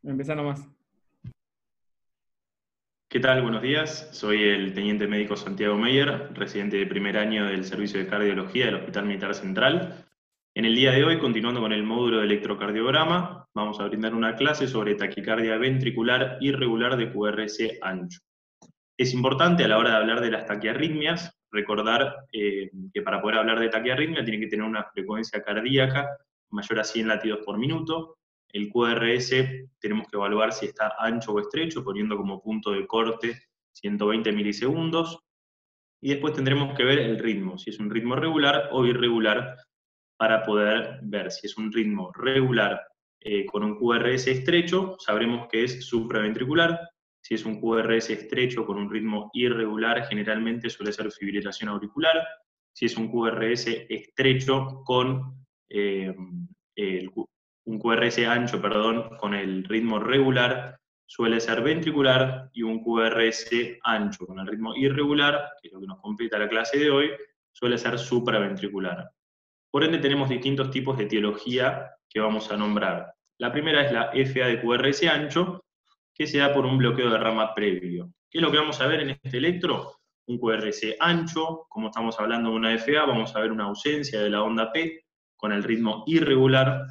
Empezá nomás. ¿Qué tal? Buenos días. Soy el teniente médico Santiago Meyer, residente de primer año del Servicio de Cardiología del Hospital Militar Central. En el día de hoy, continuando con el módulo de electrocardiograma, vamos a brindar una clase sobre taquicardia ventricular irregular de QRS ancho. Es importante a la hora de hablar de las taquiarritmias recordar que para poder hablar de taquiarritmia tiene que tener una frecuencia cardíaca mayor a 100 latidos por minuto. El QRS tenemos que evaluar si está ancho o estrecho, poniendo como punto de corte 120 milisegundos. Y después tendremos que ver el ritmo, si es un ritmo regular o irregular, para poder ver si es un ritmo regular con un QRS estrecho, sabremos que es supraventricular. Si es un QRS estrecho con un ritmo irregular, generalmente suele ser fibrilación auricular. Si es un QRS estrecho con un QRS ancho, perdón, con el ritmo regular, suele ser ventricular, y un QRS ancho con el ritmo irregular, que es lo que nos completa la clase de hoy, suele ser supraventricular. Por ende, tenemos distintos tipos de etiología que vamos a nombrar. La primera es la FA de QRS ancho, que se da por un bloqueo de rama previo. ¿Qué es lo que vamos a ver en este electro? Un QRS ancho, como estamos hablando de una FA, vamos a ver una ausencia de la onda P con el ritmo irregular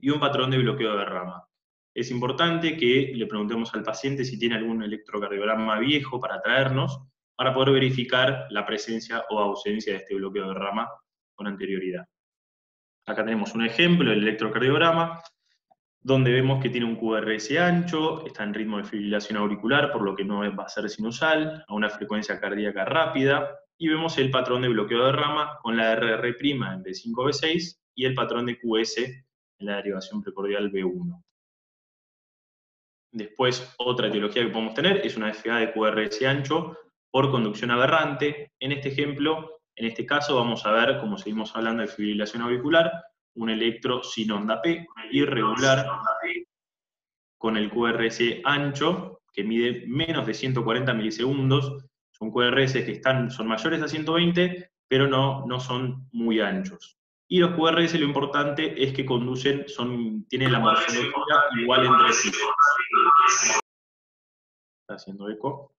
y un patrón de bloqueo de rama. Es importante que le preguntemos al paciente si tiene algún electrocardiograma viejo para traernos, para poder verificar la presencia o ausencia de este bloqueo de rama con anterioridad. Acá tenemos un ejemplo del electrocardiograma, donde vemos que tiene un QRS ancho, está en ritmo de fibrilación auricular, por lo que no va a ser sinusal, a una frecuencia cardíaca rápida, y vemos el patrón de bloqueo de rama con la RR' en B5-B6 y el patrón de QS en la derivación precordial B1. Después, otra etiología que podemos tener es una FA de QRS ancho por conducción aberrante. En este ejemplo, en este caso, vamos a ver, como seguimos hablando de fibrilación auricular, un electro sin onda P, irregular, con el QRS ancho, que mide menos de 140 milisegundos. Son QRS que son mayores a 120, pero no son muy anchos. Y los QRS, lo importante es que tienen la morfología igual entre sí. Está haciendo eco.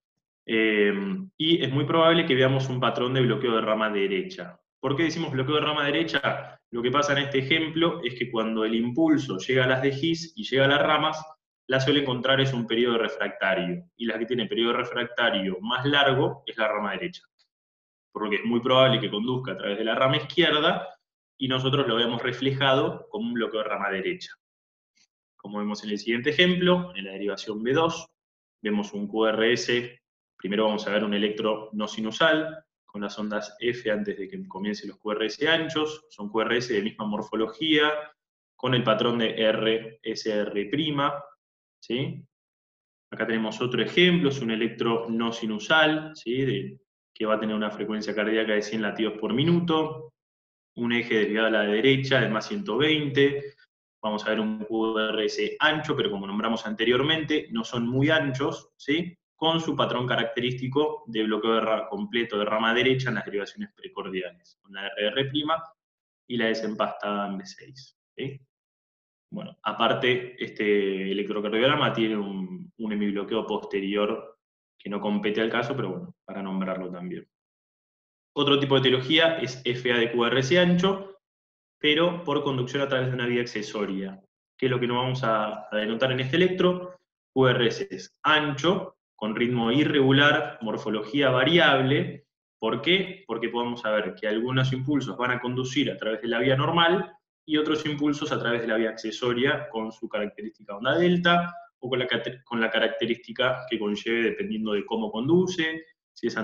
Y es muy probable que veamos un patrón de bloqueo de rama derecha. ¿Por qué decimos bloqueo de rama derecha? Lo que pasa en este ejemplo es que cuando el impulso llega a las de His y llega a las ramas, la suele encontrar es un periodo refractario. Y la que tiene periodo refractario más largo es la rama derecha. Por lo que es muy probable que conduzca a través de la rama izquierda y nosotros lo vemos reflejado como un bloqueo de rama derecha. Como vemos en el siguiente ejemplo, en la derivación B2, vemos un QRS. Primero vamos a ver un electro no sinusal, con las ondas F antes de que comiencen los QRS anchos. Son QRS de misma morfología, con el patrón de RSR', ¿sí? Acá tenemos otro ejemplo, es un electro no sinusal, ¿sí? Que va a tener una frecuencia cardíaca de 100 latidos por minuto, un eje desviado a la derecha de más 120, vamos a ver un QRS ancho, pero como nombramos anteriormente, no son muy anchos, ¿sí? Con su patrón característico de bloqueo completo de rama derecha en las derivaciones precordiales, con la RR' y la desempastada en B6. ¿Sí? Bueno, aparte, este electrocardiograma tiene un hemibloqueo posterior que no compete al caso, pero bueno, para nombrarlo también. Otro tipo de etiología es FA de QRS ancho, pero por conducción a través de una vía accesoria. ¿Qué es lo que nos vamos a denotar en este electro? QRS es ancho, con ritmo irregular, morfología variable. ¿Por qué? Porque podemos saber que algunos impulsos van a conducir a través de la vía normal y otros impulsos a través de la vía accesoria con su característica onda delta o con la característica que conlleve dependiendo de cómo conduce, si es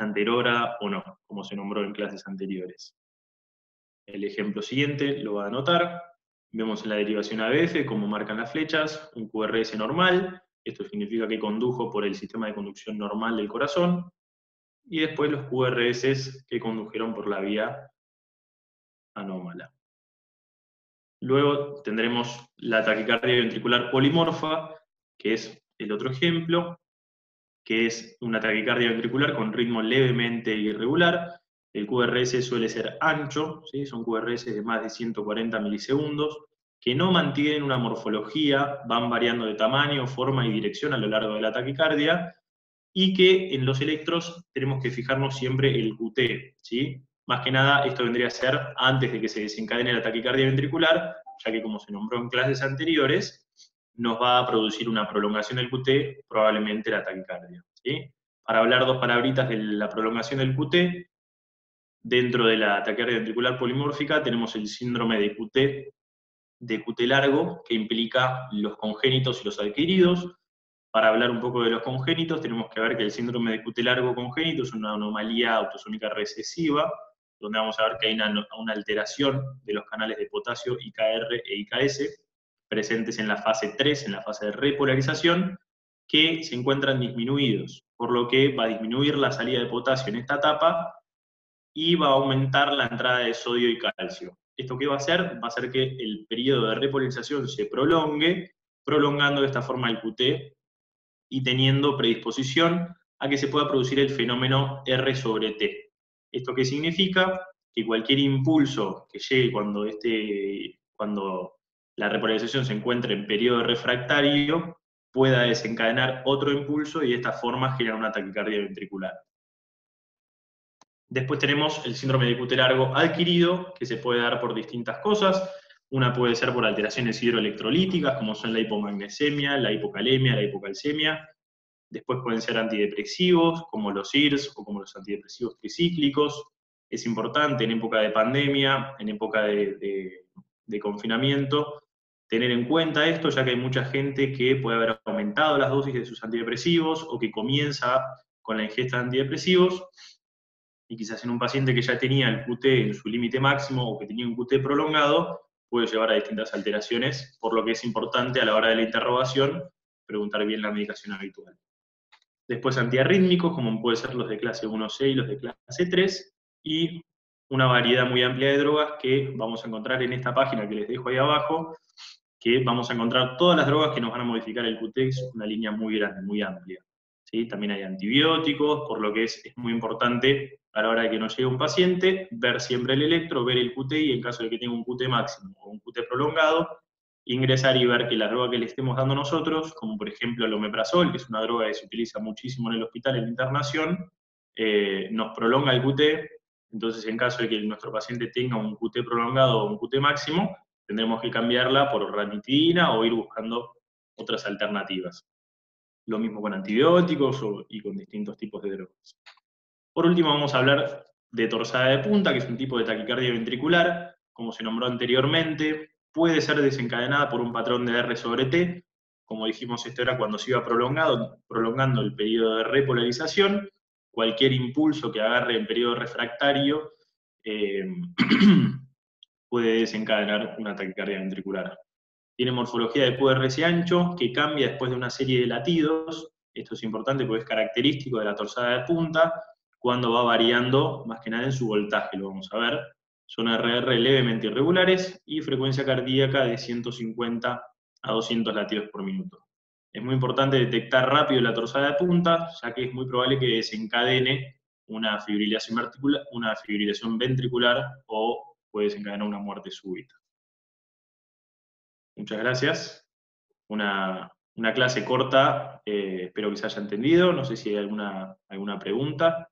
anterora o no, como se nombró en clases anteriores. El ejemplo siguiente lo va a anotar. Vemos en la derivación ABF, como marcan las flechas, un QRS normal. Esto significa que condujo por el sistema de conducción normal del corazón. Y después los QRS que condujeron por la vía anómala. Luego tendremos la taquicardia ventricular polimorfa, que es el otro ejemplo, que es una taquicardia ventricular con ritmo levemente irregular. El QRS suele ser ancho, ¿sí? Son QRS de más de 140 milisegundos, que no mantienen una morfología, van variando de tamaño, forma y dirección a lo largo de la taquicardia, y que en los electros tenemos que fijarnos siempre el QT, ¿sí? Más que nada, esto vendría a ser antes de que se desencadene la taquicardia ventricular, ya que como se nombró en clases anteriores, nos va a producir una prolongación del QT, probablemente la taquicardia, ¿sí? Para hablar dos palabritas de la prolongación del QT, dentro de la taquicardia ventricular polimórfica tenemos el síndrome de QT largo, que implica los congénitos y los adquiridos. Para hablar un poco de los congénitos, tenemos que ver que el síndrome de QT largo congénito es una anomalía autosómica recesiva, donde vamos a ver que hay una alteración de los canales de potasio IKR e IKS, presentes en la fase 3, en la fase de repolarización, que se encuentran disminuidos, por lo que va a disminuir la salida de potasio en esta etapa y va a aumentar la entrada de sodio y calcio. ¿Esto qué va a hacer? Va a hacer que el periodo de repolarización se prolongue, prolongando de esta forma el QT y teniendo predisposición a que se pueda producir el fenómeno R sobre T. ¿Esto qué significa? Que cualquier impulso que llegue cuando la repolarización se encuentre en periodo refractario pueda desencadenar otro impulso y de esta forma generar una taquicardia ventricular. Después tenemos el síndrome de QT largo adquirido, que se puede dar por distintas cosas. Una puede ser por alteraciones hidroelectrolíticas, como son la hipomagnesemia, la hipocalemia, la hipocalcemia. Después pueden ser antidepresivos, como los IRS o como los antidepresivos tricíclicos. Es importante en época de pandemia, en época de confinamiento, tener en cuenta esto, ya que hay mucha gente que puede haber aumentado las dosis de sus antidepresivos o que comienza con la ingesta de antidepresivos, y quizás en un paciente que ya tenía el QT en su límite máximo o que tenía un QT prolongado, puede llevar a distintas alteraciones, por lo que es importante a la hora de la interrogación preguntar bien la medicación habitual. Después antiarrítmicos, como pueden ser los de clase 1C y los de clase 3, y una variedad muy amplia de drogas que vamos a encontrar en esta página que les dejo ahí abajo, que vamos a encontrar todas las drogas que nos van a modificar el QT, es una línea muy grande, muy amplia. ¿Sí? También hay antibióticos, por lo que es muy importante a la hora de que nos llegue un paciente, ver siempre el electro, ver el QT y en caso de que tenga un QT máximo o un QT prolongado, ingresar y ver que la droga que le estemos dando nosotros, como por ejemplo el omeprazol, que es una droga que se utiliza muchísimo en el hospital en internación, nos prolonga el QT. Entonces, en caso de que nuestro paciente tenga un QT prolongado o un QT máximo, tendremos que cambiarla por ranitidina o ir buscando otras alternativas. Lo mismo con antibióticos y con distintos tipos de drogas. Por último, vamos a hablar de torsada de punta, que es un tipo de taquicardia ventricular, como se nombró anteriormente. Puede ser desencadenada por un patrón de R sobre T. Como dijimos, esto era cuando se iba prolongando el periodo de repolarización. Cualquier impulso que agarre en periodo refractario puede desencadenar una taquicardia ventricular. Tiene morfología de QRS ancho, que cambia después de una serie de latidos. Esto es importante porque es característico de la torsada de punta, cuando va variando, más que nada en su voltaje, lo vamos a ver. Son RR levemente irregulares y frecuencia cardíaca de 150 a 200 latidos por minuto. Es muy importante detectar rápido la torsada de punta, ya que es muy probable que desencadene una fibrilación ventricular o puede desencadenar una muerte súbita. Muchas gracias. Una clase corta, espero que se haya entendido. No sé si hay alguna pregunta.